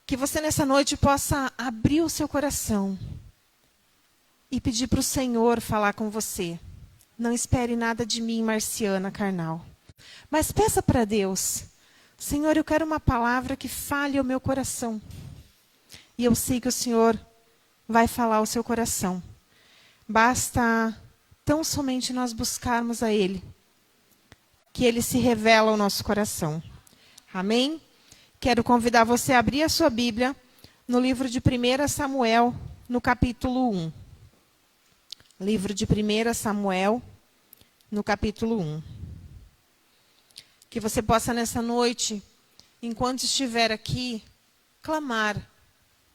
Que você nessa noite possa abrir o seu coração e pedir para o Senhor falar com você. Não espere nada de mim, marciana carnal. Mas peça para Deus: Senhor, eu quero uma palavra que fale ao meu coração. E eu sei que o Senhor vai falar ao seu coração. Basta tão somente nós buscarmos a Ele, que Ele se revela ao nosso coração. Amém? Quero convidar você a abrir a sua Bíblia no livro de 1 Samuel, no capítulo 1. Livro de 1 Samuel, no capítulo 1. Que você possa nessa noite, enquanto estiver aqui, clamar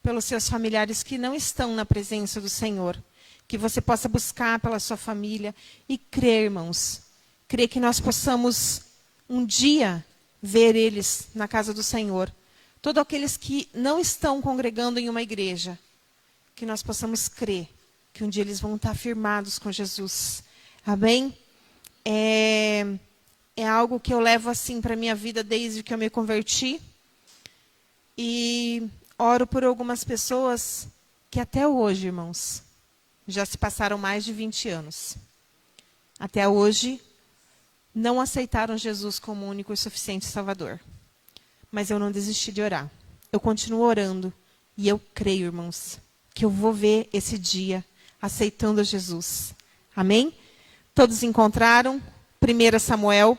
pelos seus familiares que não estão na presença do Senhor. Que você possa buscar pela sua família e crer, irmãos. Crer que nós possamos um dia ver eles na casa do Senhor. Todos aqueles que não estão congregando em uma igreja, que nós possamos crer que um dia eles vão estar firmados com Jesus. Amém? É algo que eu levo assim para a minha vida desde que eu me converti. E oro por algumas pessoas que até hoje, irmãos, já se passaram mais de 20 anos. Até hoje, não aceitaram Jesus como único e suficiente Salvador. Mas eu não desisti de orar. Eu continuo orando. E eu creio, irmãos, que eu vou ver esse dia aceitando Jesus. Amém? Todos encontraram 1 Samuel,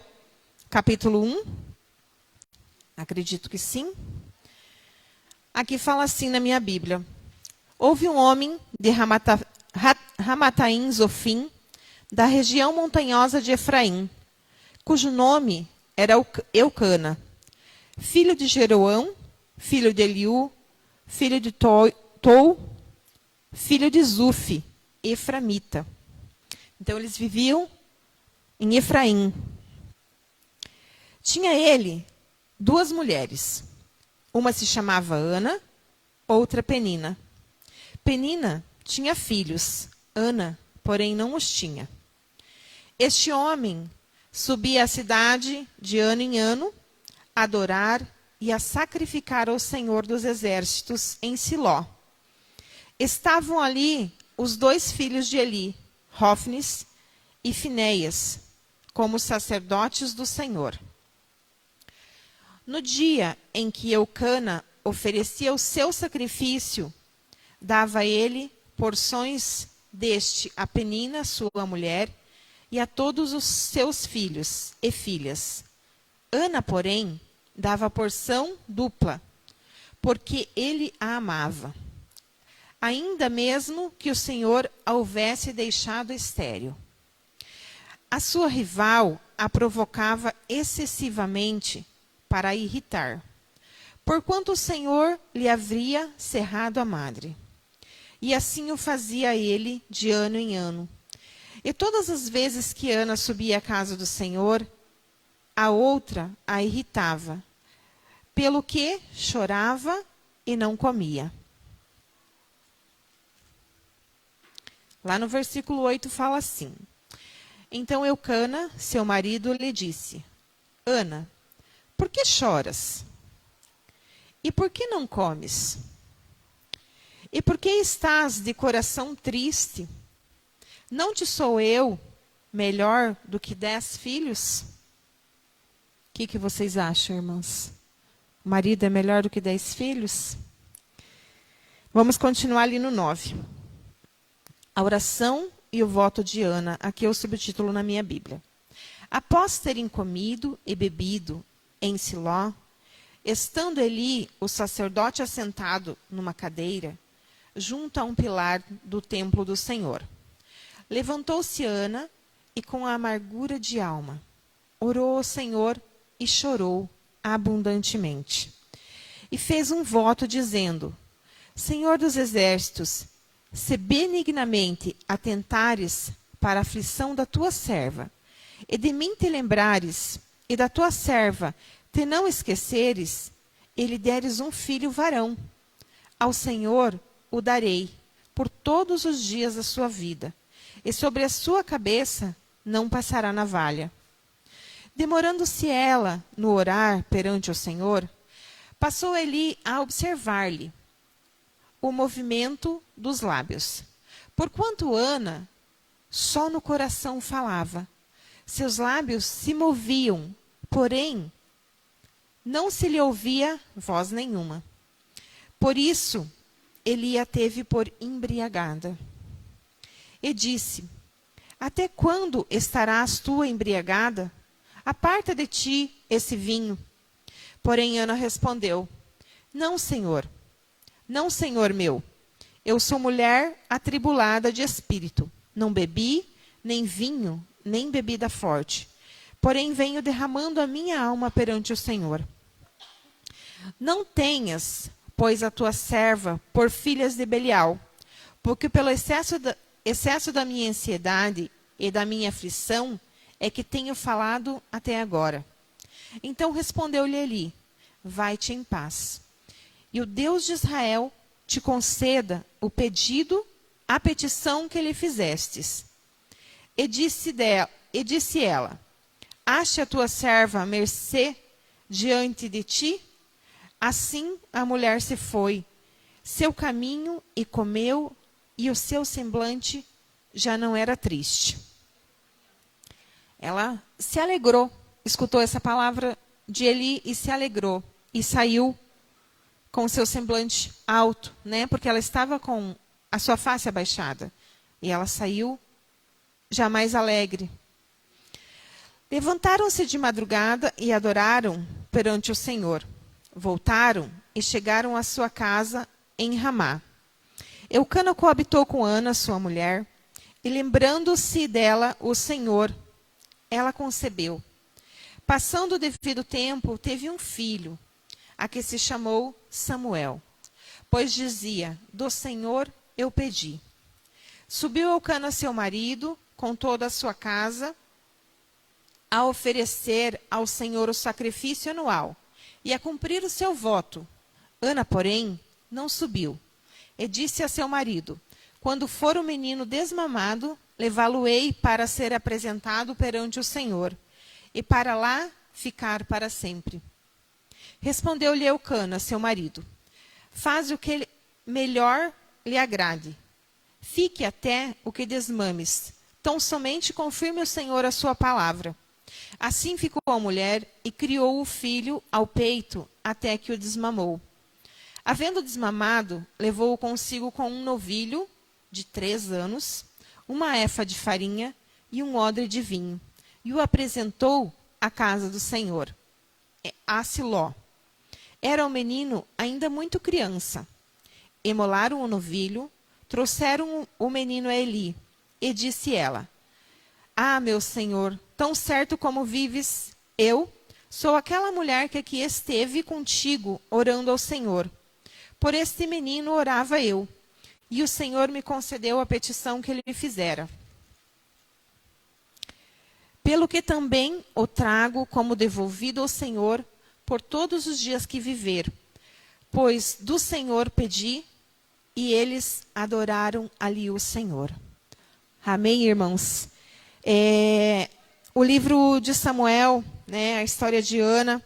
capítulo 1? Acredito que sim. Aqui fala assim na minha Bíblia. Houve um homem de Ramataim Zofim, da região montanhosa de Efraim, cujo nome era Eucana, filho de Jeroão, filho de Eliú, filho de Tou, filho de Zufi, eframita. Então eles viviam em Efraim. Tinha ele 2 mulheres. Uma se chamava Ana, outra Penina. Penina tinha filhos, Ana, porém, não os tinha. Este homem subia à cidade de ano em ano, a adorar e a sacrificar ao Senhor dos Exércitos em Siló. Estavam ali os 2 filhos de Eli, Hofnis e Finéias, como sacerdotes do Senhor. No dia em que Eucana oferecia o seu sacrifício, dava ele porções deste a Penina, sua mulher, e a todos os seus filhos e filhas. Ana, porém, dava porção dupla, porque ele a amava. Ainda mesmo que o Senhor a houvesse deixado estéril. A sua rival a provocava excessivamente para a irritar, porquanto o Senhor lhe havia cerrado a madre. E assim o fazia ele de ano em ano. E todas as vezes que Ana subia à casa do Senhor, a outra a irritava, pelo que chorava e não comia. Lá no versículo 8 fala assim: Então Eucana, seu marido, lhe disse: Ana, por que choras? E por que não comes? E por que estás de coração triste? Não te sou eu melhor do que 10 filhos? O que vocês acham, irmãs? O marido é melhor do que 10 filhos? Vamos continuar ali no 9. A oração e o voto de Ana. Aqui é o subtítulo na minha Bíblia. Após terem comido e bebido em Siló, estando Eli, o sacerdote, assentado numa cadeira, junto a um pilar do templo do Senhor, levantou-se Ana e, com a amargura de alma, orou ao Senhor e chorou abundantemente. E fez um voto dizendo: Senhor dos exércitos, se benignamente atentares para a aflição da tua serva, e de mim te lembrares, e da tua serva te não esqueceres, e lhe deres um filho varão, ao Senhor o darei por todos os dias da sua vida, e sobre a sua cabeça não passará navalha. Demorando-se ela no orar perante o Senhor, Passou Eli a observar-lhe o movimento dos lábios. Porquanto Ana só no coração falava, seus lábios se moviam, porém não se lhe ouvia voz nenhuma. Por isso, Eli a teve por embriagada. E disse, até quando estarás tu embriagada? Aparta de ti esse vinho. Porém, Ana respondeu, não, Senhor meu. Eu sou mulher atribulada de espírito. Não bebi, nem vinho, nem bebida forte. Porém, venho derramando a minha alma perante o Senhor. Não tenhas, pois, a tua serva por filhas de Belial, porque pelo excesso da minha ansiedade e da minha aflição é que tenho falado até agora. Então respondeu-lhe Eli, vai-te em paz. E o Deus de Israel te conceda o pedido, a petição que lhe fizestes. E disse ela, ache a tua serva à mercê diante de ti? Assim a mulher se foi, seu caminho e comeu, e o seu semblante já não era triste. Ela se alegrou, escutou essa palavra de Eli e se alegrou. E saiu com o seu semblante alto, né? Porque ela estava com a sua face abaixada. E ela saiu já mais alegre. Levantaram-se de madrugada e adoraram perante o Senhor. Voltaram e chegaram à sua casa em Ramá. Eucana coabitou com Ana, sua mulher, e lembrando-se dela o Senhor, ela concebeu. Passando o devido tempo, teve um filho, a que se chamou Samuel, pois dizia, do Senhor eu pedi. Subiu Eucana, seu marido, com toda a sua casa, a oferecer ao Senhor o sacrifício anual, e a cumprir o seu voto. Ana, porém, não subiu. E disse a seu marido, quando for o menino desmamado, levá-lo-ei para ser apresentado perante o Senhor, e para lá ficar para sempre. Respondeu-lhe Eucana, seu marido, faz o que melhor lhe agrade. Fique até o que desmames, tão somente confirme o Senhor a sua palavra. Assim ficou a mulher e criou o filho ao peito até que o desmamou. Havendo desmamado, levou-o consigo com um novilho de 3 anos, uma efa de farinha e um odre de vinho, e o apresentou à casa do Senhor, a Siló. Era o menino ainda muito criança. Emolaram o novilho, trouxeram o menino a Eli, e disse ela, ah, meu senhor, tão certo como vives, eu sou aquela mulher que aqui esteve contigo, orando ao Senhor. Por este menino orava eu, e o Senhor me concedeu a petição que lhe fizera. Pelo que também o trago como devolvido ao Senhor por todos os dias que viver. Pois do Senhor pedi, e eles adoraram ali o Senhor. Amém, irmãos? O livro de Samuel, né, a história de Ana,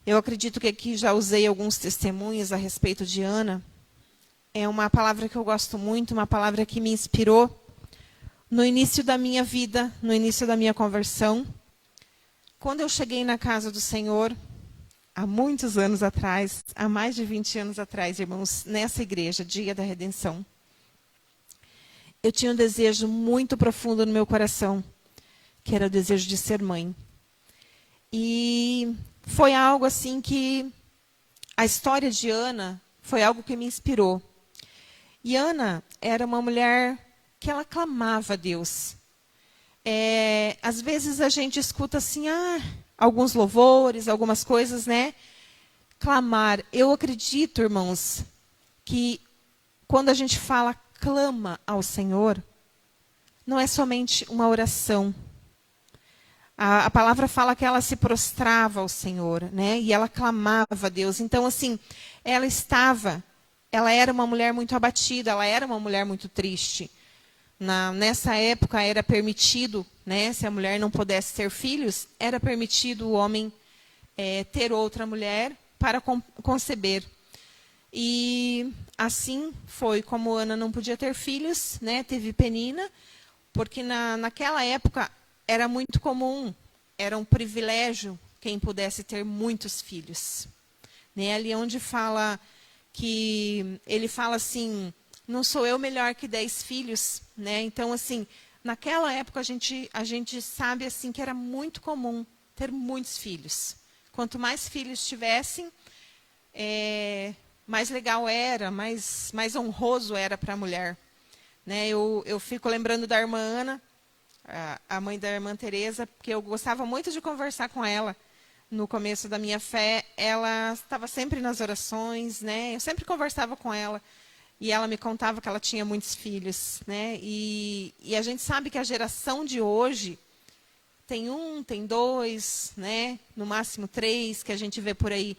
eu acredito que aqui já usei alguns testemunhos a respeito de Ana. É uma palavra que eu gosto muito, uma palavra que me inspirou no início da minha vida, no início da minha conversão. Quando eu cheguei na casa do Senhor, há muitos anos atrás, há mais de 20 anos atrás, irmãos, nessa igreja, Dia da Redenção, eu tinha um desejo muito profundo no meu coração, que era o desejo de ser mãe. E foi algo assim que a história de Ana foi algo que me inspirou. E Ana era uma mulher que ela clamava a Deus. Às vezes a gente escuta assim, alguns louvores, algumas coisas, né? Clamar. Eu acredito, irmãos, que quando a gente fala clama ao Senhor, não é somente uma oração. A palavra fala que ela se prostrava ao Senhor, né? E ela clamava a Deus. Então, assim, ela era uma mulher muito abatida, ela era uma mulher muito triste. Nessa época era permitido, né? Se a mulher não pudesse ter filhos, era permitido o homem ter outra mulher para conceber. E assim foi, como Ana não podia ter filhos, né, teve Penina, porque naquela época era muito comum, era um privilégio quem pudesse ter muitos filhos. Né, ali onde fala que ele fala assim, não sou eu melhor que 10 filhos, né? Então assim, naquela época a gente sabe assim que era muito comum ter muitos filhos. Quanto mais filhos tivessem, mais legal era, mais honroso era para a mulher. Né? Eu fico lembrando da irmã Ana, a mãe da irmã Teresa, porque eu gostava muito de conversar com ela. No começo da minha fé, ela estava sempre nas orações, né? Eu sempre conversava com ela. E ela me contava que ela tinha muitos filhos. Né? E a gente sabe que a geração de hoje tem um, tem dois, né? No máximo 3, que a gente vê por aí.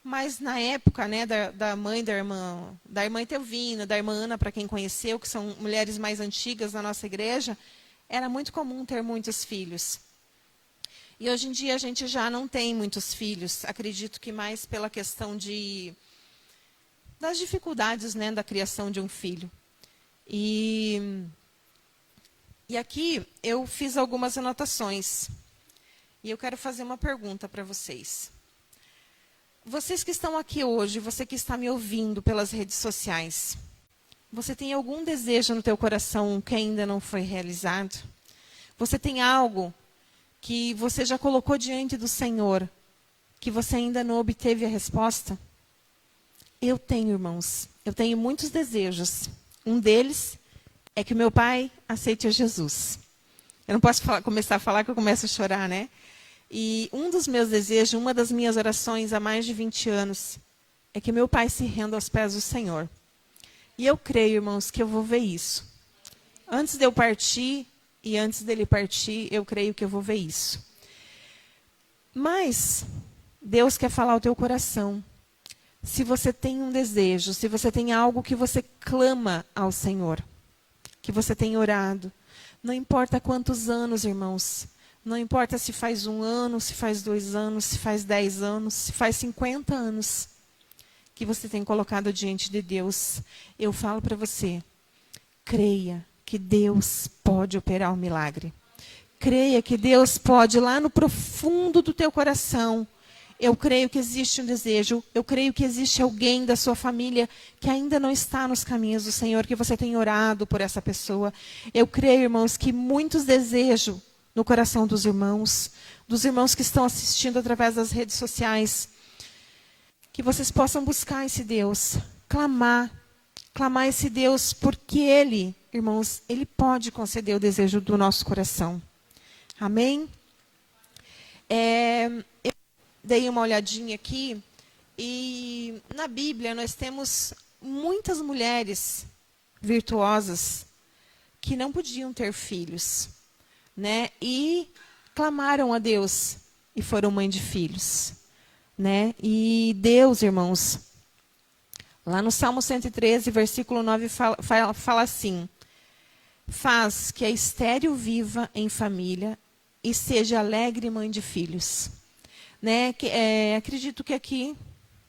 Mas na época, né, da mãe da irmã Etelvina, da irmã Ana, para quem conheceu, que são mulheres mais antigas da nossa igreja, era muito comum ter muitos filhos. E hoje em dia a gente já não tem muitos filhos. Acredito que mais pela questão das dificuldades, né, da criação de um filho. E aqui eu fiz algumas anotações. E eu quero fazer uma pergunta para vocês. Vocês que estão aqui hoje, você que está me ouvindo pelas redes sociais, você tem algum desejo no teu coração que ainda não foi realizado? Você tem algo que você já colocou diante do Senhor, que você ainda não obteve a resposta? Eu tenho, irmãos, eu tenho muitos desejos. Um deles é que o meu pai aceite a Jesus. Eu não posso começar a falar que eu começo a chorar, né? E um dos meus desejos, uma das minhas orações há mais de 20 anos, é que meu pai se renda aos pés do Senhor. E eu creio, irmãos, que eu vou ver isso. Antes de eu partir e antes dele partir, eu creio que eu vou ver isso. Mas Deus quer falar ao teu coração. Se você tem um desejo, se você tem algo que você clama ao Senhor, que você tem orado, não importa quantos anos, irmãos, não importa se faz 1 ano, se faz 2 anos, se faz 10 anos, se faz 50 anos, que você tem colocado diante de Deus, eu falo para você, creia que Deus pode operar um milagre. Creia que Deus pode, lá no profundo do teu coração, eu creio que existe um desejo, eu creio que existe alguém da sua família que ainda não está nos caminhos do Senhor, que você tem orado por essa pessoa. Eu creio, irmãos, que muitos desejos no coração dos irmãos que estão assistindo através das redes sociais, que vocês possam buscar esse Deus, clamar esse Deus, porque Ele, irmãos, Ele pode conceder o desejo do nosso coração. Amém? Eu dei uma olhadinha aqui, e na Bíblia nós temos muitas mulheres virtuosas que não podiam ter filhos, né? E clamaram a Deus e foram mãe de filhos, né? E Deus, irmãos, lá no Salmo 113, versículo 9, fala assim: faz que a estéril viva em família e seja alegre mãe de filhos. Né? Acredito que aqui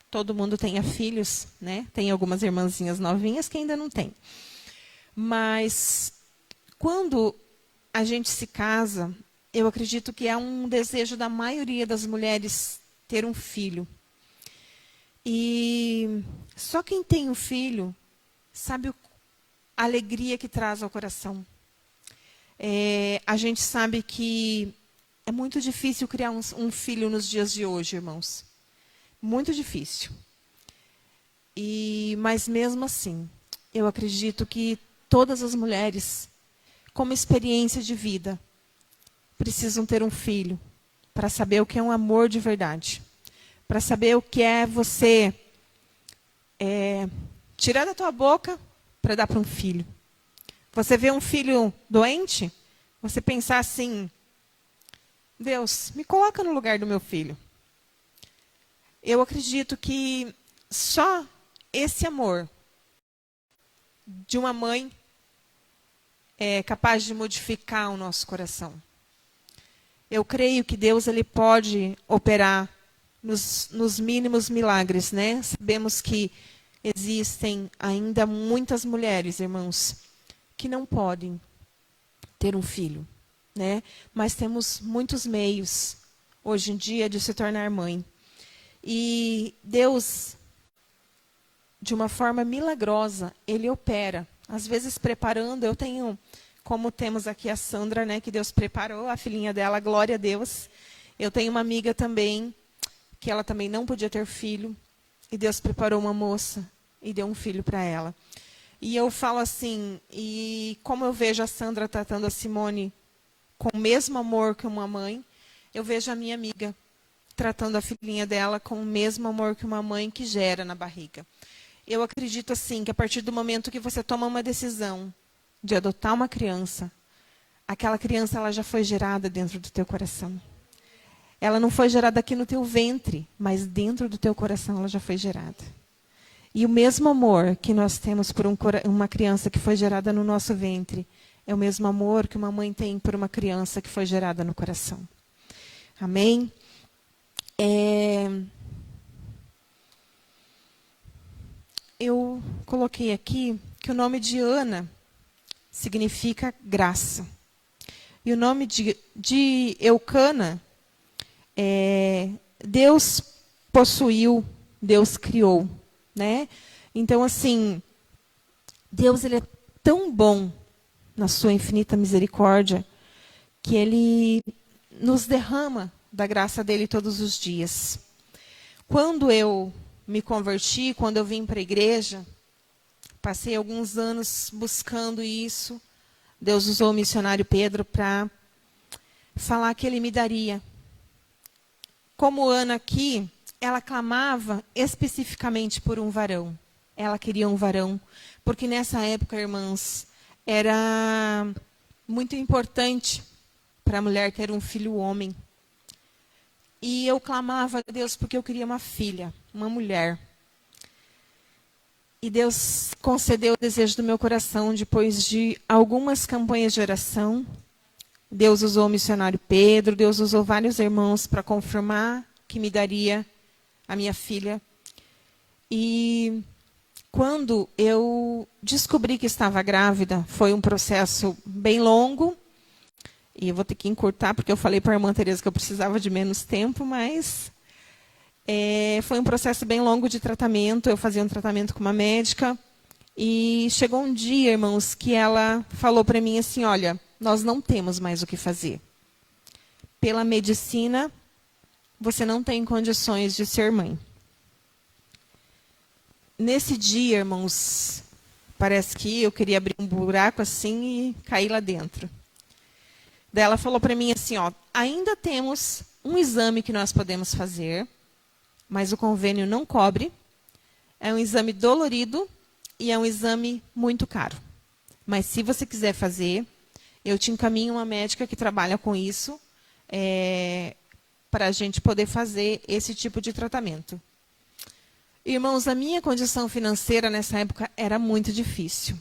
todo mundo tenha filhos, né? Tem algumas irmãzinhas novinhas que ainda não têm. Mas quando a gente se casa, eu acredito que é um desejo da maioria das mulheres ter um filho. E só quem tem um filho sabe a alegria que traz ao coração. A gente sabe que é muito difícil criar um filho nos dias de hoje, irmãos. Muito difícil. Mas mesmo assim, eu acredito que todas as mulheres, como experiência de vida, precisam ter um filho para saber o que é um amor de verdade. Para saber o que é você tirar da tua boca para dar para um filho. Você vê um filho doente, você pensar assim: Deus, me coloca no lugar do meu filho. Eu acredito que só esse amor de uma mãe é capaz de modificar o nosso coração. Eu creio que Deus ele pode operar nos mínimos milagres, né? Sabemos que existem ainda muitas mulheres, irmãos, que não podem ter um filho, né? Mas temos muitos meios hoje em dia de se tornar mãe. E Deus, de uma forma milagrosa, Ele opera. Às vezes preparando, eu tenho, como temos aqui a Sandra, né, que Deus preparou, a filhinha dela, glória a Deus. Eu tenho uma amiga também, que ela também não podia ter filho, e Deus preparou uma moça e deu um filho para ela. E eu falo assim, e como eu vejo a Sandra tratando a Simone com o mesmo amor que uma mãe, eu vejo a minha amiga tratando a filhinha dela com o mesmo amor que uma mãe que gera na barriga. Eu acredito assim, que a partir do momento que você toma uma decisão de adotar uma criança, aquela criança ela já foi gerada dentro do teu coração. Ela não foi gerada aqui no teu ventre, mas dentro do teu coração ela já foi gerada. E o mesmo amor que nós temos por uma criança que foi gerada no nosso ventre, é o mesmo amor que uma mãe tem por uma criança que foi gerada no coração. Amém? Eu coloquei aqui que o nome de Ana significa graça. E o nome de Eucana, Deus possuiu, Deus criou, né? Então, assim, Deus ele é tão bom na sua infinita misericórdia que Ele nos derrama da graça dele todos os dias. Quando eu me converti, quando eu vim para a igreja, passei alguns anos buscando isso. Deus usou o missionário Pedro para falar que Ele me daria. Como Ana aqui, ela clamava especificamente por um varão. Ela queria um varão, porque nessa época, irmãs, era muito importante para a mulher ter um filho homem. E eu clamava a Deus porque eu queria uma filha, uma mulher. E Deus concedeu o desejo do meu coração depois de algumas campanhas de oração. Deus usou o missionário Pedro, Deus usou vários irmãos para confirmar que me daria a minha filha. E quando eu descobri que estava grávida, foi um processo bem longo. E eu vou ter que encurtar, porque eu falei para a irmã Tereza que eu precisava de menos tempo, mas foi um processo bem longo de tratamento. Eu fazia um tratamento com uma médica. E chegou um dia, irmãos, que ela falou para mim assim, olha, nós não temos mais o que fazer. Pela medicina, você não tem condições de ser mãe. Nesse dia, irmãos, parece que eu queria abrir um buraco assim e cair lá dentro. Daí ela falou para mim assim, ó, ainda temos um exame que nós podemos fazer, mas o convênio não cobre. É um exame dolorido e é um exame muito caro. Mas se você quiser fazer, eu te encaminho uma médica que trabalha com isso, para a gente poder fazer esse tipo de tratamento. Irmãos, a minha condição financeira nessa época era muito difícil.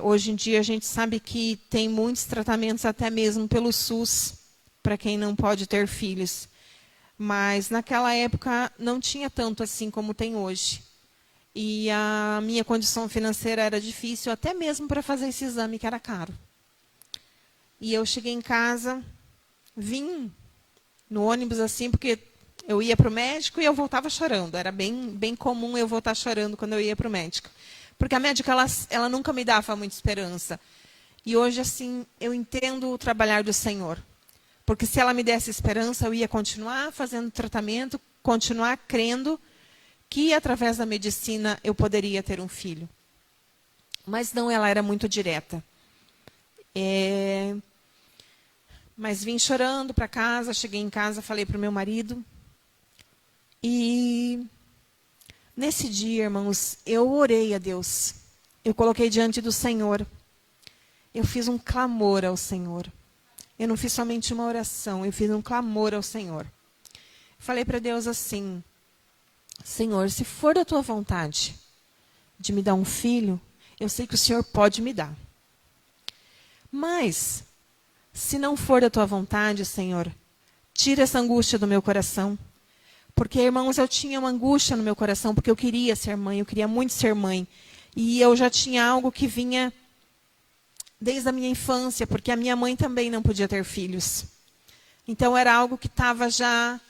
Hoje em dia a gente sabe que tem muitos tratamentos até mesmo pelo SUS, para quem não pode ter filhos. Mas naquela época não tinha tanto assim como tem hoje. E a minha condição financeira era difícil, até mesmo para fazer esse exame, que era caro. E eu cheguei em casa, vim no ônibus assim, porque eu ia para o médico e eu voltava chorando. Era bem comum eu voltar chorando quando eu ia para o médico. Porque a médica, ela nunca me dava muita esperança. E hoje, assim, eu entendo o trabalhar do Senhor. Porque se ela me desse esperança, eu ia continuar fazendo tratamento, continuar crendo que, através da medicina, eu poderia ter um filho. Mas não, ela era muito direta. Mas vim chorando para casa, cheguei em casa, falei para o meu marido. E nesse dia, irmãos, eu orei a Deus. Eu coloquei diante do Senhor. Eu fiz um clamor ao Senhor. Eu não fiz somente uma oração, eu fiz um clamor ao Senhor. Falei para Deus assim, Senhor, se for da tua vontade de me dar um filho, eu sei que o Senhor pode me dar. Mas, se não for da tua vontade, Senhor, tira essa angústia do meu coração. Porque, irmãos, eu tinha uma angústia no meu coração, porque eu queria ser mãe, eu queria muito ser mãe. E eu já tinha algo que vinha desde a minha infância, porque a minha mãe também não podia ter filhos. Então, era algo que estava já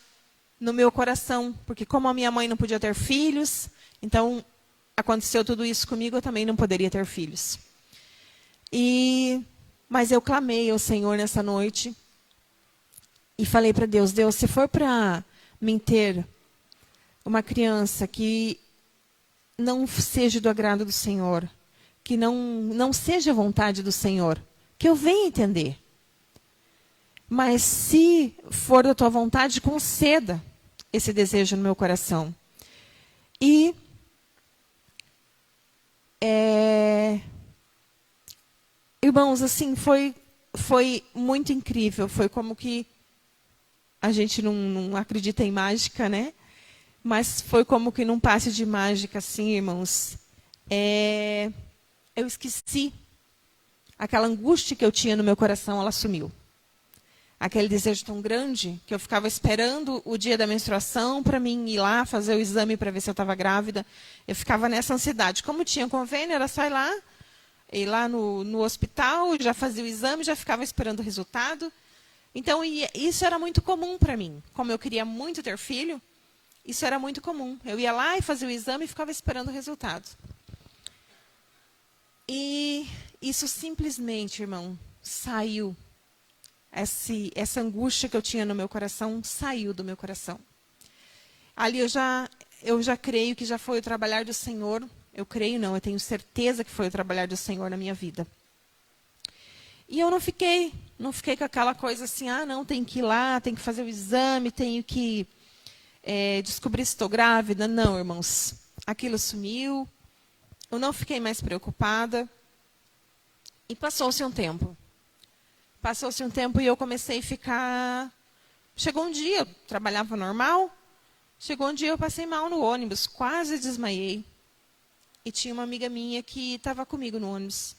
no meu coração, porque como a minha mãe não podia ter filhos, então aconteceu tudo isso comigo, eu também não poderia ter filhos. Mas eu clamei ao Senhor nessa noite e falei para Deus, Deus, se for para mim ter uma criança que não seja do agrado do Senhor, que não seja a vontade do Senhor, que eu venha entender. Mas se for da tua vontade, conceda esse desejo no meu coração. E irmãos, assim, foi muito incrível. Foi como que a gente não acredita em mágica, né? Mas foi como que num passe de mágica, assim, irmãos. Eu esqueci. Aquela angústia que eu tinha no meu coração, ela sumiu. Aquele desejo tão grande que eu ficava esperando o dia da menstruação para mim ir lá fazer o exame para ver se eu estava grávida. Eu ficava nessa ansiedade. Como tinha convênio, era só ir lá no hospital, já fazia o exame, já ficava esperando o resultado. Então, isso era muito comum para mim. Como eu queria muito ter filho, isso era muito comum. Eu ia lá e fazia o exame e ficava esperando o resultado. E isso simplesmente, irmão, saiu. Essa angústia que eu tinha no meu coração saiu do meu coração. Ali eu já creio que já foi o trabalhar do Senhor. Eu creio não, eu tenho certeza que foi o trabalhar do Senhor na minha vida. E eu não fiquei com aquela coisa assim, não, tem que ir lá, tem que fazer o exame, tenho que descobrir se estou grávida. Não, irmãos, aquilo sumiu, eu não fiquei mais preocupada. E passou-se um tempo. Passou-se um tempo e eu comecei a ficar... Chegou um dia, eu trabalhava normal, chegou um dia eu passei mal no ônibus, quase desmaiei. E tinha uma amiga minha que estava comigo no ônibus.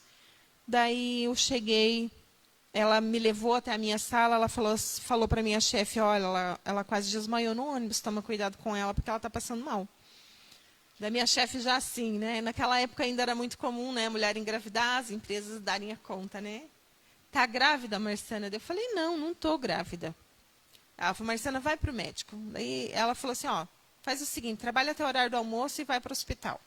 Daí eu cheguei, ela me levou até a minha sala, ela falou para a minha chefe, olha, ela quase desmaiou no ônibus, toma cuidado com ela, porque ela está passando mal. Da minha chefe já assim, né? Naquela época ainda era muito comum, né? Mulher engravidar, as empresas darem a conta, né? Tá grávida, Marciana? Eu falei, não estou grávida. Ela falou, Marciana, vai para o médico. Daí ela falou assim, faz o seguinte, trabalha até o horário do almoço e vai para o hospital.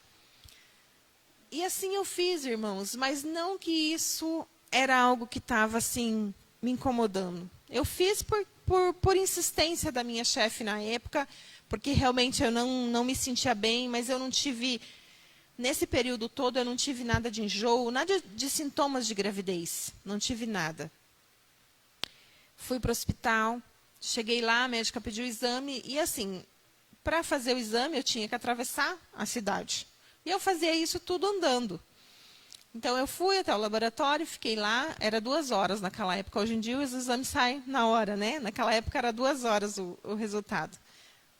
E assim eu fiz, irmãos, mas não que isso era algo que estava assim, me incomodando. Eu fiz por insistência da minha chefe na época, porque realmente eu não me sentia bem, mas eu não tive, nesse período todo, eu não tive nada de enjoo, nada de sintomas de gravidez, não tive nada. Fui para o hospital, cheguei lá, a médica pediu o exame, e assim, para fazer o exame eu tinha que atravessar a cidade. E eu fazia isso tudo andando. Então, eu fui até o laboratório, fiquei lá, era 2 horas naquela época. Hoje em dia, os exames saem na hora, né? Naquela época, era 2 horas o resultado.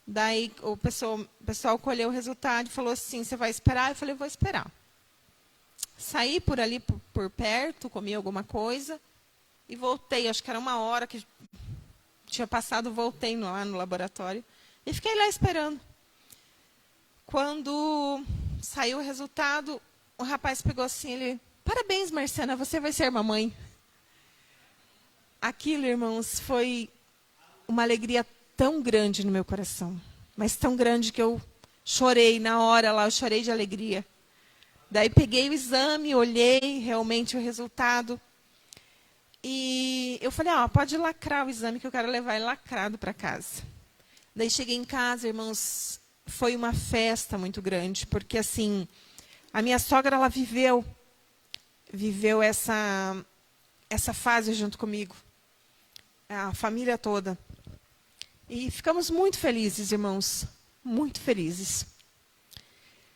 Daí, o pessoal colheu o resultado e falou assim, você vai esperar? Eu falei, vou esperar. Saí por ali, por perto, comi alguma coisa e voltei. Acho que era 1 hora que tinha passado, voltei lá no laboratório e fiquei lá esperando. Quando saiu o resultado, o rapaz pegou assim, ele, parabéns, Marciana, você vai ser mamãe. Aquilo, irmãos, foi uma alegria tão grande no meu coração, mas tão grande que eu chorei na hora lá, eu chorei de alegria. Daí peguei o exame, olhei realmente o resultado e eu falei, pode lacrar o exame que eu quero levar ele lacrado para casa. Daí cheguei em casa, irmãos, foi uma festa muito grande, porque assim, a minha sogra, ela viveu essa fase junto comigo, a família toda. E ficamos muito felizes, irmãos, muito felizes.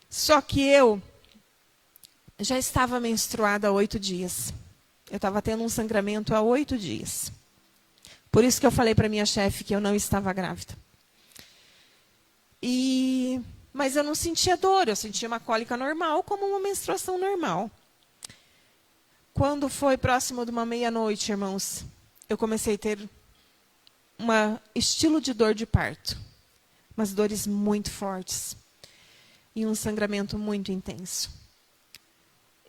Só que eu já estava menstruada há 8 dias. Eu estava tendo um sangramento há 8 dias. Por isso que eu falei para minha chefe que eu não estava grávida. Mas eu não sentia dor, eu sentia uma cólica normal, como uma menstruação normal. Quando foi próximo de uma meia-noite, irmãos, eu comecei a ter um estilo de dor de parto. umas dores muito fortes e um sangramento muito intenso.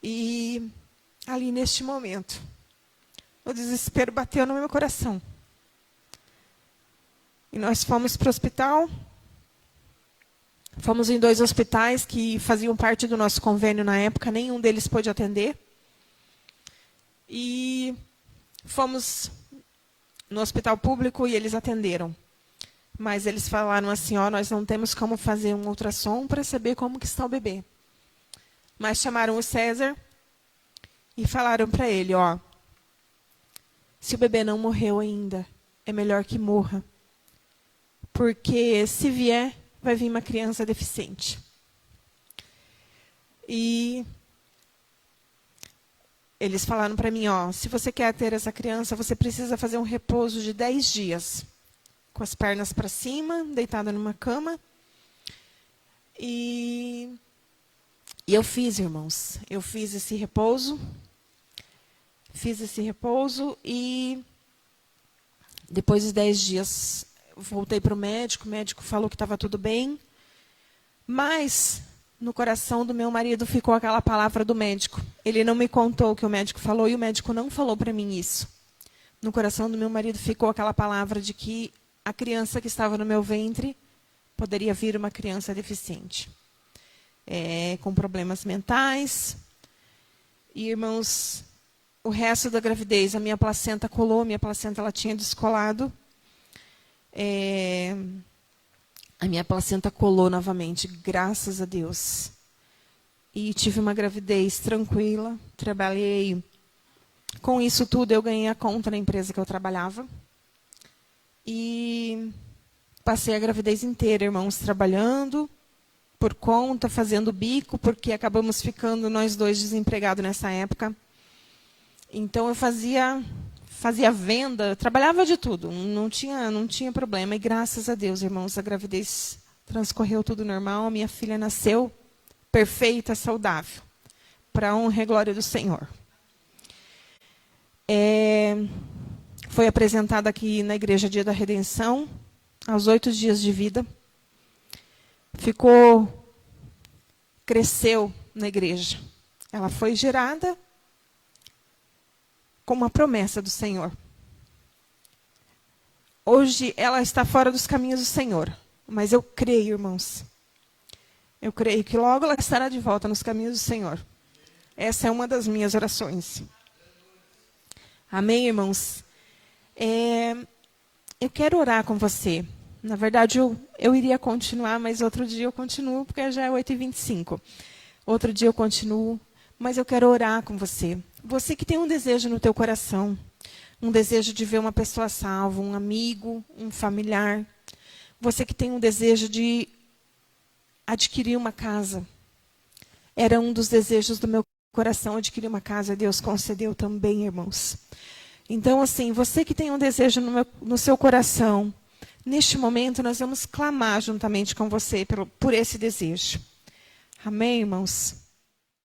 E ali neste momento, o desespero bateu no meu coração. E nós fomos para o hospital. Fomos em 2 hospitais que faziam parte do nosso convênio na época, nenhum deles pôde atender. E fomos no hospital público e eles atenderam. Mas eles falaram assim, ó, nós não temos como fazer um ultrassom para saber como que está o bebê. Mas chamaram o César e falaram para ele, ó, se o bebê não morreu ainda, é melhor que morra. Porque se vier, vai vir uma criança deficiente. E eles falaram para mim, ó, se você quer ter essa criança, você precisa fazer um repouso de 10 dias. Com as pernas para cima, deitada numa cama. E eu fiz, irmãos. Eu fiz esse repouso. Fiz esse repouso e depois de 10 dias voltei para o médico falou que estava tudo bem. Mas no coração do meu marido ficou aquela palavra do médico. Ele não me contou o que o médico falou e o médico não falou para mim isso. No coração do meu marido ficou aquela palavra de que a criança que estava no meu ventre poderia vir uma criança deficiente. Com problemas mentais. E, irmãos, o resto da gravidez, a minha placenta colou, minha placenta ela tinha descolado. A minha placenta colou novamente, graças a Deus. E tive uma gravidez tranquila, trabalhei. Com isso tudo, eu ganhei a conta na empresa que eu trabalhava. E passei a gravidez inteira, irmãos, trabalhando por conta, fazendo bico, porque acabamos ficando nós 2 desempregados nessa época. Então, eu fazia venda, trabalhava de tudo, não tinha problema. E graças a Deus, irmãos, a gravidez transcorreu tudo normal. A minha filha nasceu perfeita, saudável, para a honra e glória do Senhor. Foi apresentada aqui na Igreja Dia da Redenção, aos 8 dias de vida. Cresceu na igreja. Ela foi gerada com uma promessa do Senhor. Hoje ela está fora dos caminhos do Senhor. Mas eu creio, irmãos. Eu creio que logo ela estará de volta nos caminhos do Senhor. Essa é uma das minhas orações. Amém, irmãos? Eu quero orar com você. Na verdade, eu iria continuar, mas outro dia eu continuo, porque já é 8h25. Outro dia eu continuo, mas eu quero orar com você. Você que tem um desejo no teu coração, um desejo de ver uma pessoa salva, um amigo, um familiar. Você que tem um desejo de adquirir uma casa. Era um dos desejos do meu coração, adquirir uma casa. Deus concedeu também, irmãos. Então, assim, você que tem um desejo no seu coração, neste momento nós vamos clamar juntamente com você por esse desejo. Amém, irmãos?